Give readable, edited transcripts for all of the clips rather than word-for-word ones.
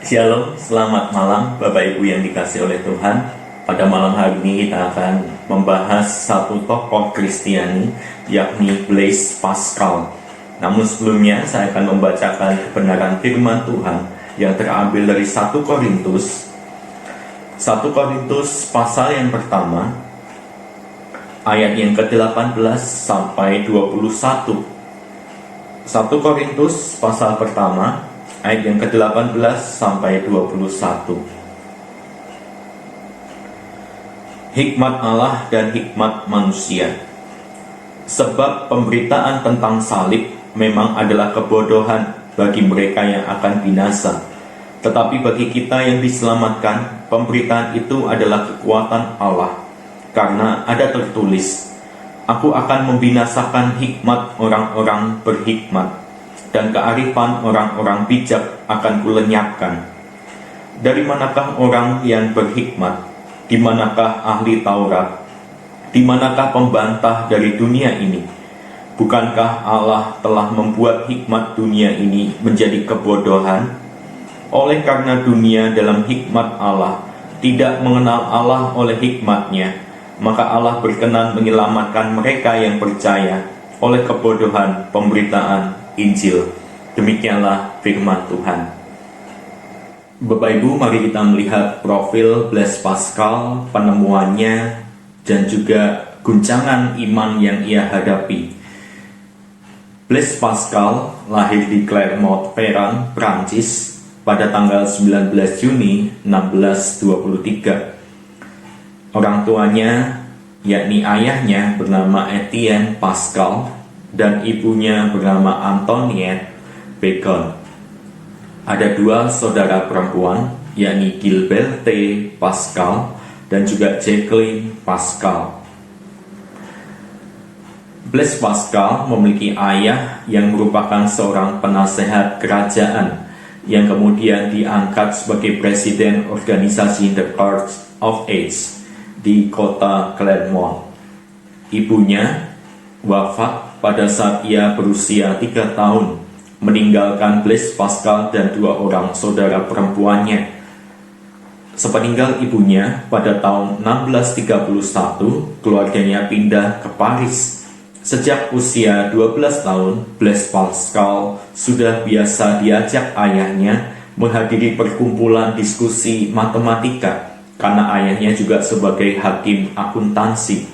Shalom, selamat malam Bapak Ibu yang dikasih oleh Tuhan. Pada malam hari ini kita akan membahas satu tokoh Kristiani, yakni Blaise Pascal. Namun sebelumnya saya akan membacakan kebenaran firman Tuhan yang terambil dari 1 Korintus. 1 Korintus pasal yang pertama, ayat yang ke-18 sampai 21. 1 Korintus pasal pertama, ayat yang ke-18 sampai 21. Hikmat Allah dan hikmat manusia. Sebab pemberitaan tentang salib memang adalah kebodohan bagi mereka yang akan binasa. Tetapi bagi kita yang diselamatkan, pemberitaan itu adalah kekuatan Allah. Karena ada tertulis, Aku akan membinasakan hikmat orang-orang berhikmat, dan kearifan orang-orang bijak akan kulenyapkan. Dari manakah orang yang berhikmat? Di manakah ahli Taurat? Di manakah pembantah dari dunia ini? Bukankah Allah telah membuat hikmat dunia ini menjadi kebodohan? Oleh karena dunia dalam hikmat Allah tidak mengenal Allah oleh hikmatnya, maka Allah berkenan menyelamatkan mereka yang percaya oleh kebodohan pemberitaan Injil. Demikianlah firman Tuhan. Bapak Ibu, mari kita melihat profil Blaise Pascal, penemuannya, dan juga guncangan iman yang ia hadapi. Blaise Pascal lahir di Clermont-Ferrand, Prancis pada tanggal 19 Juni 1623. Orang tuanya, yakni ayahnya bernama Etienne Pascal dan ibunya bernama Antoinette Bacon. Ada dua saudara perempuan, yakni Gilberte Pascal dan juga Jacqueline Pascal. Blaise Pascal memiliki ayah yang merupakan seorang penasehat kerajaan yang kemudian diangkat sebagai presiden organisasi The Church of Ages di kota Clermont. Ibunya wafat pada saat ia berusia 3 tahun, meninggalkan Blaise Pascal dan 2 orang saudara perempuannya. Sepeninggal ibunya pada tahun 1631, keluarganya pindah ke Paris. Sejak usia 12 tahun, Blaise Pascal sudah biasa diajak ayahnya menghadiri perkumpulan diskusi matematika, karena ayahnya juga sebagai hakim akuntansi.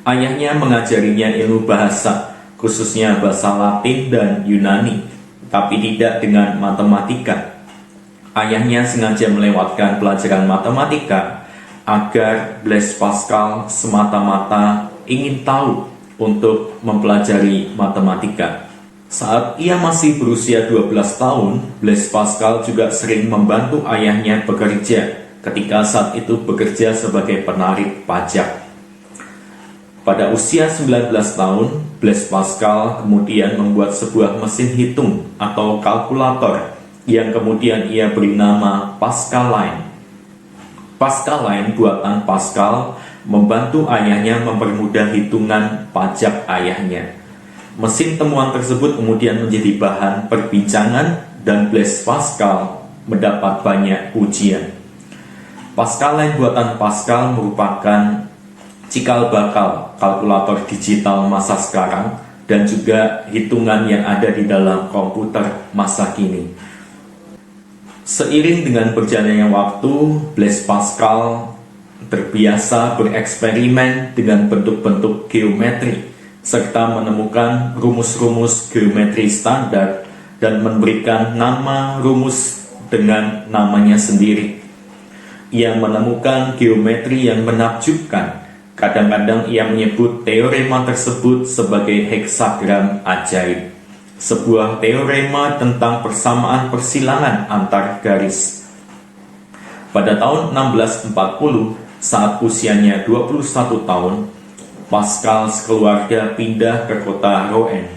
Ayahnya mengajarinya ilmu bahasa, khususnya bahasa Latin dan Yunani, tapi tidak dengan matematika. Ayahnya sengaja melewatkan pelajaran matematika agar Blaise Pascal semata-mata ingin tahu untuk mempelajari matematika. Saat ia masih berusia 12 tahun, Blaise Pascal juga sering membantu ayahnya bekerja ketika saat itu bekerja sebagai penarik pajak. Pada usia 19 tahun, Blaise Pascal kemudian membuat sebuah mesin hitung atau kalkulator yang kemudian ia beri nama Pascaline. Pascaline buatan Pascal membantu ayahnya mempermudah hitungan pajak ayahnya. Mesin temuan tersebut kemudian menjadi bahan perbincangan dan Blaise Pascal mendapat banyak pujian. Pascaline buatan Pascal merupakan cikal bakal kalkulator digital masa sekarang dan juga hitungan yang ada di dalam komputer masa kini. Seiring dengan berjalannya waktu, Blaise Pascal terbiasa bereksperimen dengan bentuk-bentuk geometri serta menemukan rumus-rumus geometri standar dan memberikan nama rumus dengan namanya sendiri. Ia menemukan geometri yang menakjubkan. Kadang-kadang ia menyebut teorema tersebut sebagai heksagram ajaib, sebuah teorema tentang persamaan persilangan antar garis. Pada tahun 1640, saat usianya 21 tahun, Pascal sekeluarga pindah ke kota Rouen.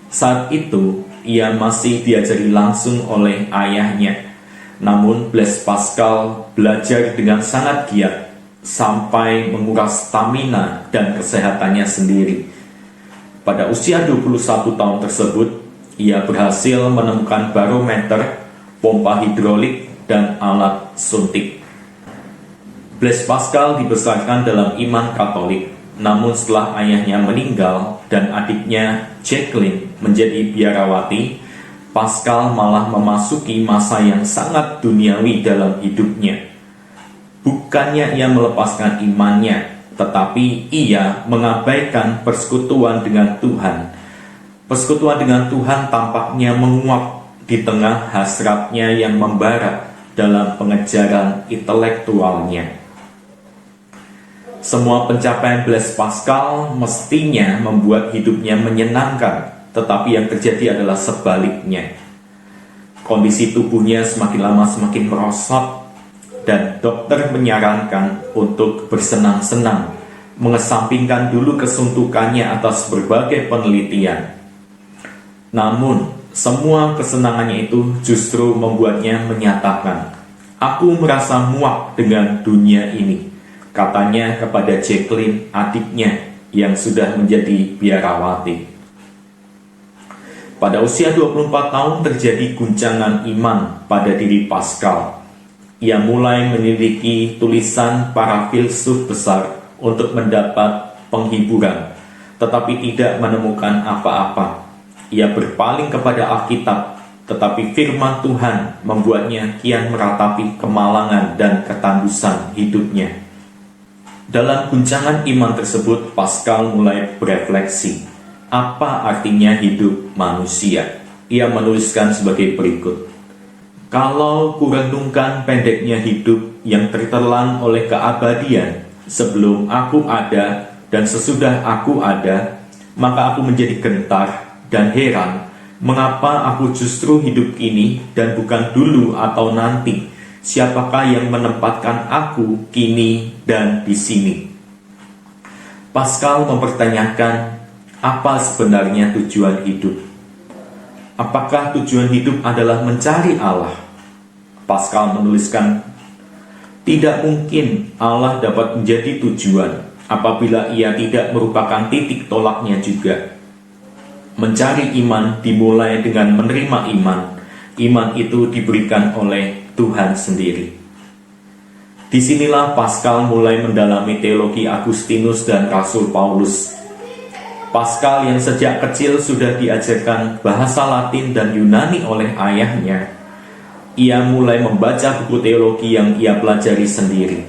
Saat itu, ia masih diajari langsung oleh ayahnya. Namun Blaise Pascal belajar dengan sangat giat sampai menguras stamina dan kesehatannya sendiri. Pada usia 21 tahun tersebut, ia berhasil menemukan barometer pompa hidrolik, dan alat suntik. Blaise Pascal dibesarkan dalam iman Katolik, namun setelah ayahnya meninggal dan adiknya Jacqueline menjadi biarawati, Pascal malah memasuki masa yang sangat duniawi dalam hidupnya. Bukannya ia melepaskan imannya, tetapi ia mengabaikan persekutuan dengan Tuhan. Persekutuan dengan Tuhan tampaknya menguap di tengah hasratnya yang membara dalam pengejaran intelektualnya. Semua pencapaian Blaise Pascal mestinya membuat hidupnya menyenangkan, tetapi yang terjadi adalah sebaliknya. Kondisi tubuhnya semakin lama semakin merosot, dan dokter menyarankan untuk bersenang-senang, mengesampingkan dulu kesuntukannya atas berbagai penelitian. Namun, semua kesenangannya itu justru membuatnya menyatakan, "Aku merasa muak dengan dunia ini," katanya kepada Jacqueline, adiknya yang sudah menjadi biarawati. Pada usia 24 tahun terjadi guncangan iman pada diri Pascal. Ia mulai meneliti tulisan para filsuf besar untuk mendapat penghiburan, tetapi tidak menemukan apa-apa. Ia berpaling kepada Alkitab, tetapi firman Tuhan membuatnya kian meratapi kemalangan dan ketandusan hidupnya. Dalam guncangan iman tersebut, Pascal mulai berefleksi, apa artinya hidup manusia? Ia menuliskan sebagai berikut. Kalau kurenungkan pendeknya hidup yang tertelan oleh keabadian, sebelum aku ada dan sesudah aku ada, maka aku menjadi gentar dan heran, mengapa aku justru hidup kini dan bukan dulu atau nanti? Siapakah yang menempatkan aku kini dan di sini? Pascal mempertanyakan, apa sebenarnya tujuan hidup? Apakah tujuan hidup adalah mencari Allah? Pascal menuliskan, tidak mungkin Allah dapat menjadi tujuan apabila ia tidak merupakan titik tolaknya juga. Mencari iman dimulai dengan menerima iman. Iman itu diberikan oleh Tuhan sendiri. Disinilah Pascal mulai mendalami teologi Agustinus dan Rasul Paulus. Pascal yang sejak kecil sudah diajarkan bahasa Latin dan Yunani oleh ayahnya, ia mulai membaca buku teologi yang ia pelajari sendiri.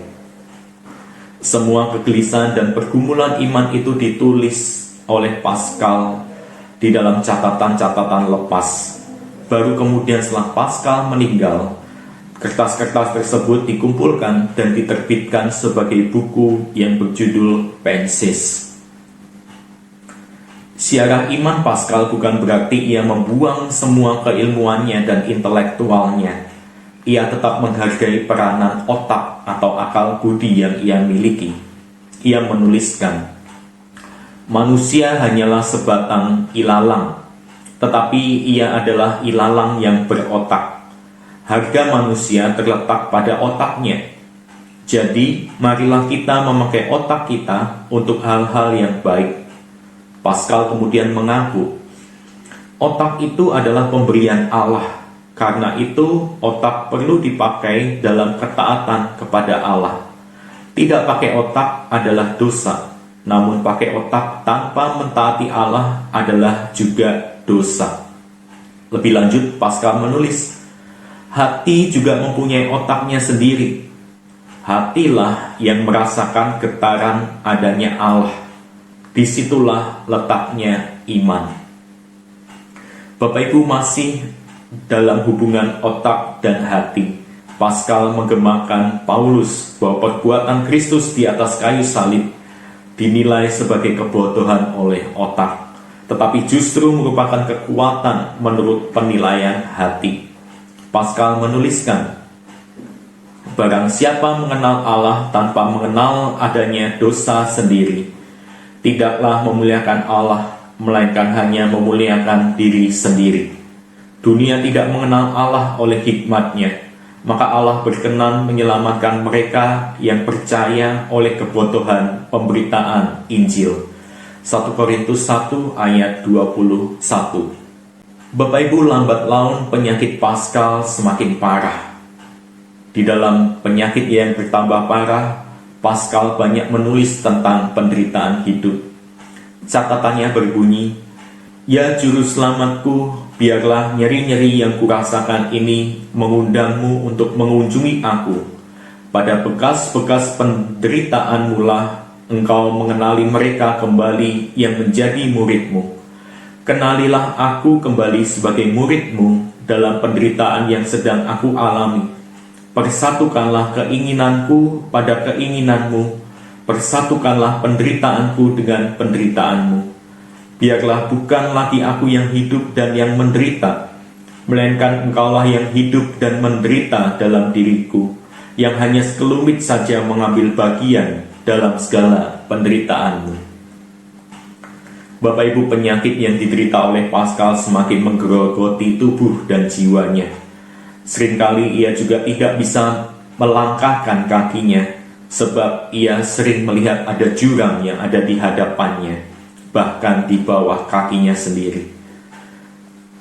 Semua kegelisahan dan pergumulan iman itu ditulis oleh Pascal di dalam catatan-catatan lepas. Baru kemudian setelah Pascal meninggal, kertas-kertas tersebut dikumpulkan dan diterbitkan sebagai buku yang berjudul Pensis. Siarah iman Pascal bukan berarti ia membuang semua keilmuannya dan intelektualnya. Ia tetap menghargai peranan otak atau akal budi yang ia miliki. Ia menuliskan, manusia hanyalah sebatang ilalang, tetapi ia adalah ilalang yang berotak. Harga manusia terletak pada otaknya. Jadi, marilah kita memakai otak kita untuk hal-hal yang baik. Pascal kemudian mengaku, otak itu adalah pemberian Allah. Karena itu, otak perlu dipakai dalam ketaatan kepada Allah. Tidak pakai otak adalah dosa, namun pakai otak tanpa mentaati Allah adalah juga dosa. Lebih lanjut, Pascal menulis, hati juga mempunyai otaknya sendiri. Hatilah yang merasakan getaran adanya Allah. Disitulah letaknya iman. Bapak Ibu, masih dalam hubungan otak dan hati, Pascal menggemakan Paulus bahwa perbuatan Kristus di atas kayu salib dinilai sebagai kebodohan oleh otak, tetapi justru merupakan kekuatan menurut penilaian hati. Pascal menuliskan, barang siapa mengenal Allah tanpa mengenal adanya dosa sendiri, tidaklah memuliakan Allah, melainkan hanya memuliakan diri sendiri. Dunia tidak mengenal Allah oleh hikmat-Nya, maka Allah berkenan menyelamatkan mereka yang percaya oleh kebodohan pemberitaan Injil. 1 Korintus 1 ayat 21. Bapak Ibu, lambat laun penyakit Paskal semakin parah. Di dalam penyakit yang bertambah parah, Paskal banyak menulis tentang penderitaan hidup. Catatannya berbunyi, "Ya Juru Selamatku, biarlah nyeri-nyeri yang kurasakan ini mengundangmu untuk mengunjungi aku. Pada bekas-bekas penderitaanmu lah engkau mengenali mereka kembali yang menjadi muridmu. Kenalilah aku kembali sebagai muridmu dalam penderitaan yang sedang aku alami. Persatukanlah keinginanku pada keinginanmu, persatukanlah penderitaanku dengan penderitaanmu. Biarlah bukan lagi aku yang hidup dan yang menderita, melainkan engkaulah yang hidup dan menderita dalam diriku, yang hanya sekelumit saja mengambil bagian dalam segala penderitaanmu." Bapak Ibu, penyakit yang diderita oleh Paskal semakin menggerogoti tubuh dan jiwanya. Seringkali ia juga tidak bisa melangkahkan kakinya, sebab ia sering melihat ada jurang yang ada di hadapannya, bahkan di bawah kakinya sendiri.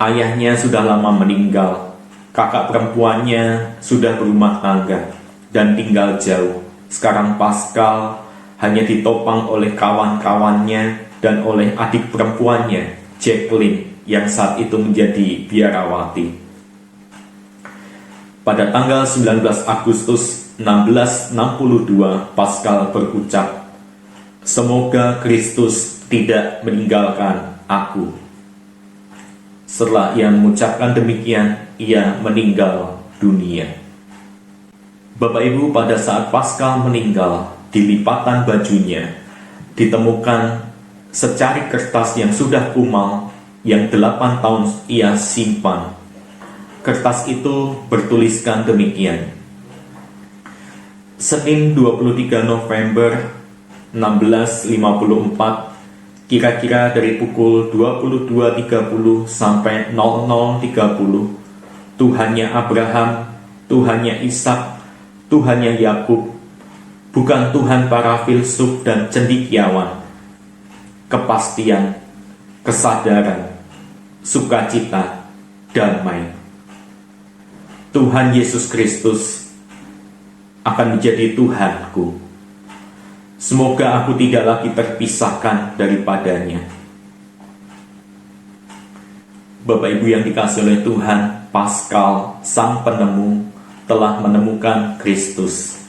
Ayahnya sudah lama meninggal, kakak perempuannya sudah berumah tangga dan tinggal jauh. Sekarang Paskal hanya ditopang oleh kawan-kawannya dan oleh adik perempuannya, Jacqueline, yang saat itu menjadi biarawati. Pada tanggal 19 Agustus 1662, Paskal berucap, "Semoga Kristus tidak meninggalkan aku." Setelah ia mengucapkan demikian, ia meninggal dunia. Bapak Ibu, pada saat Paskal meninggal, di lipatan bajunya ditemukan secarik kertas yang sudah kumal yang 8 tahun ia simpan. Kertas itu bertuliskan demikian: "Senin 23 November 1654, kira-kira dari pukul 22.30 sampai 00.30, Tuhannya Abraham, Tuhannya Ishak, Tuhannya Yakub, bukan Tuhan para filsuf dan cendekiawan, kepastian, kesadaran, sukacita, damai. Tuhan Yesus Kristus akan menjadi Tuhanku. Semoga aku tidak lagi terpisahkan daripadanya." Bapak Ibu yang dikasihi oleh Tuhan, Paskal, sang penemu, telah menemukan Kristus.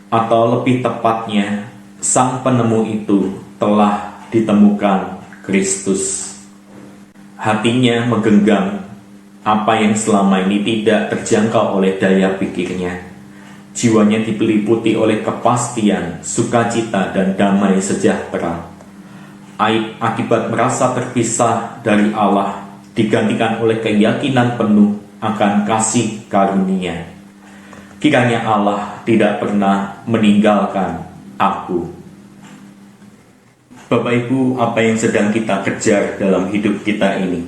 Atau lebih tepatnya, sang penemu itu telah ditemukan Kristus. Hatinya menggenggam apa yang selama ini tidak terjangkau oleh daya pikirnya. Jiwanya diliputi oleh kepastian, sukacita, dan damai sejahtera. Aib akibat merasa terpisah dari Allah digantikan oleh keyakinan penuh akan kasih karunia. Kiranya Allah tidak pernah meninggalkan aku. Bapak Ibu, apa yang sedang kita kejar dalam hidup kita ini?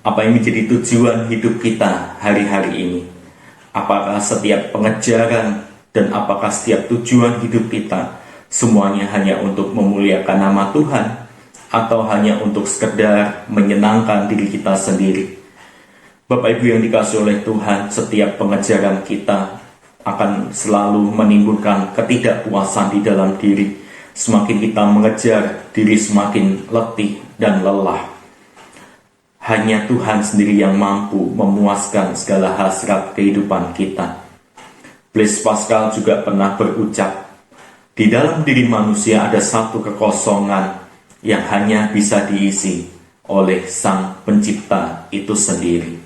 Apa yang menjadi tujuan hidup kita hari-hari ini? Apakah setiap pengejaran dan apakah setiap tujuan hidup kita semuanya hanya untuk memuliakan nama Tuhan, atau hanya untuk sekedar menyenangkan diri kita sendiri? Bapak Ibu yang dikasihi oleh Tuhan, setiap pengejaran kita akan selalu menimbulkan ketidakpuasan di dalam diri. Semakin kita mengejar, diri semakin letih dan lelah. Hanya Tuhan sendiri yang mampu memuaskan segala hasrat kehidupan kita. Blaise Pascal juga pernah berucap, "Di dalam diri manusia ada satu kekosongan yang hanya bisa diisi oleh Sang Pencipta itu sendiri."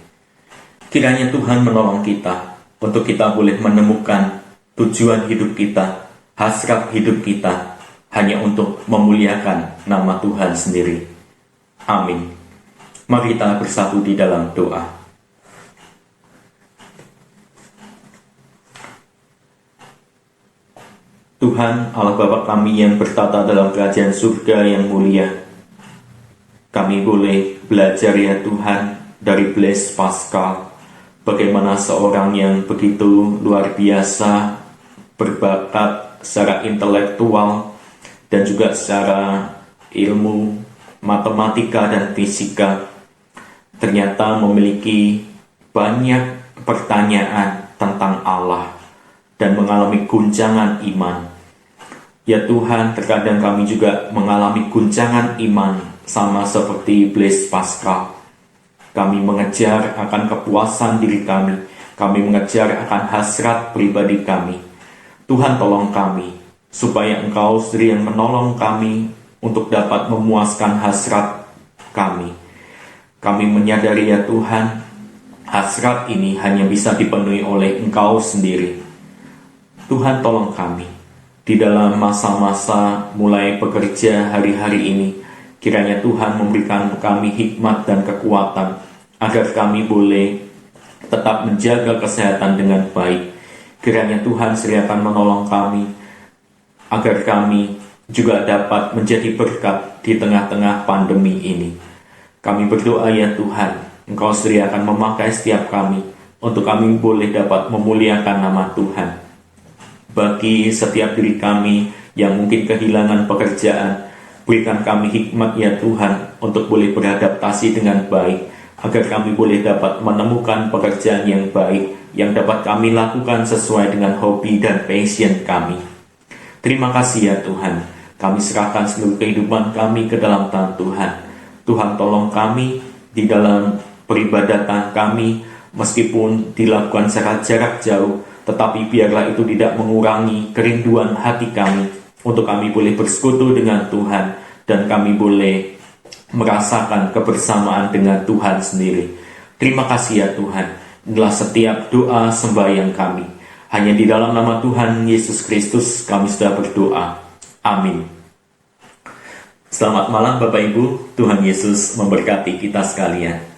Kiranya Tuhan menolong kita untuk kita boleh menemukan tujuan hidup kita, hasrat hidup kita, hanya untuk memuliakan nama Tuhan sendiri. Amin. Mari kita bersatu di dalam doa. Tuhan Allah Bapa kami yang bertata dalam kerajaan surga yang mulia, kami boleh belajar ya Tuhan dari Blaise Pascal, bagaimana seorang yang begitu luar biasa, berbakat secara intelektual dan juga secara ilmu matematika dan fisika, ternyata memiliki banyak pertanyaan tentang Allah dan mengalami guncangan iman. Ya Tuhan, terkadang kami juga mengalami guncangan iman sama seperti iblis Paskah. Kami mengejar akan kepuasan diri kami mengejar akan hasrat pribadi kami. Tuhan, tolong kami, supaya Engkau sendiri yang menolong kami untuk dapat memuaskan hasrat kami. Kami menyadari ya Tuhan, hasrat ini hanya bisa dipenuhi oleh Engkau sendiri. Tuhan, tolong kami, di dalam masa-masa mulai bekerja hari-hari ini, kiranya Tuhan memberikan kami hikmat dan kekuatan, agar kami boleh tetap menjaga kesehatan dengan baik. Kiranya Tuhan sendiri akan menolong kami, agar kami juga dapat menjadi berkat di tengah-tengah pandemi ini. Kami berdoa ya Tuhan, Engkau sendiri akan memakai setiap kami, untuk kami boleh dapat memuliakan nama Tuhan. Bagi setiap diri kami yang mungkin kehilangan pekerjaan, berikan kami hikmat ya Tuhan, untuk boleh beradaptasi dengan baik, agar kami boleh dapat menemukan pekerjaan yang baik, yang dapat kami lakukan sesuai dengan hobi dan passion kami. Terima kasih ya Tuhan, kami serahkan seluruh kehidupan kami ke dalam tangan Tuhan. Tuhan, tolong kami di dalam peribadatan kami, meskipun dilakukan secara jarak jauh, tetapi biarlah itu tidak mengurangi kerinduan hati kami, untuk kami boleh bersekutu dengan Tuhan, dan kami boleh merasakan kebersamaan dengan Tuhan sendiri. Terima kasih ya Tuhan, inilah setiap doa sembahyang kami. Hanya di dalam nama Tuhan Yesus Kristus kami sudah berdoa. Amin. Selamat malam Bapak Ibu, Tuhan Yesus memberkati kita sekalian.